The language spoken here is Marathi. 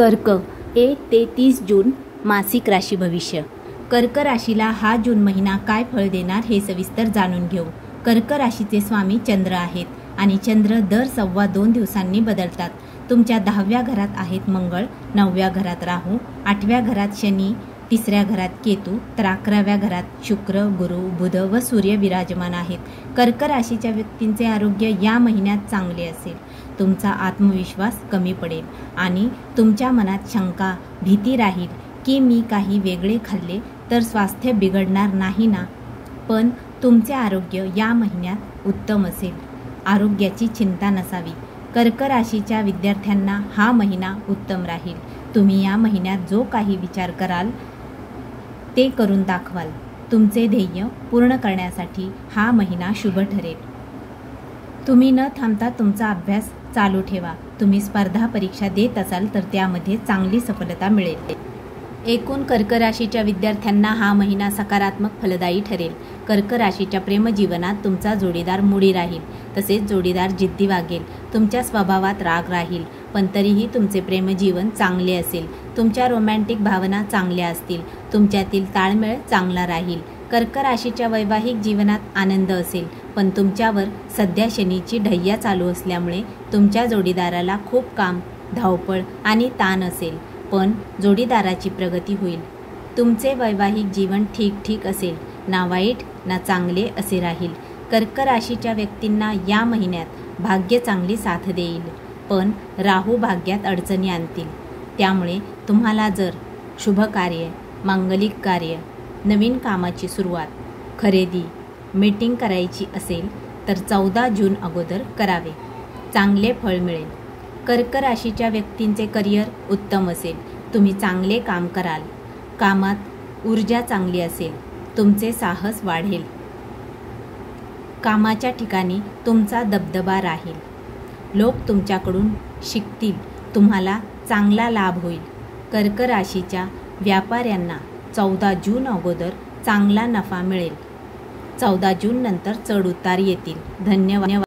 कर्क 1 ते 30 जून मासिक राशी भविष्य। कर्क राशीला हा जून महिना काय फळ देणार हे सविस्तर जाणून घेऊ। कर्क राशीचे स्वामी चंद्र आहेत आणि चंद्र दर 2.25 दिवसांनी बदलतात। तुमच्या 10व्या घरात आहेत मंगळ, 9व्या घरात राहू, 8व्या घरात शनी, 3ऱ्या घरात केतू, तर 11व्या घरात शुक्र, गुरु, बुध व सूर्य विराजमान आहेत। कर्क राशीच्या व्यक्तींचे आरोग्य या महिन्यात चांगले असेल। तुमचा आत्मविश्वास कमी पडेल आणि तुमच्या मनात शंका, भीती राहील की मी काही वेगळे खाल्ले तर स्वास्थ्य बिघडणार नाही ना। पण तुमचे आरोग्य या महिन्यात उत्तम असेल। आरोग्याची चिंता नसावी। कर्क राशीच्या विद्यार्थ्यांना हा महिना उत्तम राहील। तुम्ही या महिन्यात जो काही विचार कराल ते करून दाखवाल। तुमचे ध्येय पूर्ण करण्यासाठी हा महिना शुभ ठरेल। तुम्ही न थांबता तुमचा अभ्यास चालू ठेवा। तुम्ही स्पर्धा परीक्षा देत असाल तर त्यामध्ये चांगली सफलता मिळेल। एकूण कर्क राशीच्या विद्यार्थ्यांना हा महिना सकारात्मक फलदायी ठरेल। कर्क राशीच्या प्रेमजीवनात तुमचा जोडीदार मुडी राहील, तसेच जोडीदार जिद्दी वागेल। तुमच्या स्वभावात राग राहील, पण तरीही तुमचे प्रेमजीवन चांगले असेल। तुमच्या रोमॅन्टिक भावना चांगल्या असतील। तुमच्यातील ताळमेळ चांगला राहील। कर्क राशीच्या वैवाहिक जीवनात आनंद असेल, पण तुमच्यावर सध्या शनीची ढैया चालू असल्यामुळे तुमच्या जोडीदाराला खूप काम, धावपळ आणि ताण असेल, पण जोडीदाराची प्रगती होईल। तुमचे वैवाहिक जीवन ठीक असेल, ना वाईट ना चांगले असे राहील। कर्क राशीच्या व्यक्तींना या महिन्यात भाग्य चांगली साथ देईल, पण राहू भाग्यात अडचणी आणतील। त्यामुळे तुम्हाला जर शुभ कार्य, मांगलिक कार्य, नवीन कामाची सुरुवात, खरेदी, मीटिंग करायची असेल तर 14 जून अगोदर करावे, चांगले फळ मिळेल। कर्क राशीच्या व्यक्तींचे करिअर उत्तम असेल। तुम्ही चांगले काम कराल। कामात ऊर्जा चांगली असेल। तुमचे साहस वाढेल। कामाच्या ठिकाणी तुमचा दबदबा राहील। लोक तुमच्याकडून शिकतील। तुम्हाला चांगला लाभ होईल। कर्क राशीच्या व्यापाऱ्यांना 14 जून अगोदर चांगला नफा मिळेल। 14 जून नंतर चढ उतार येतील। धन्यवाद।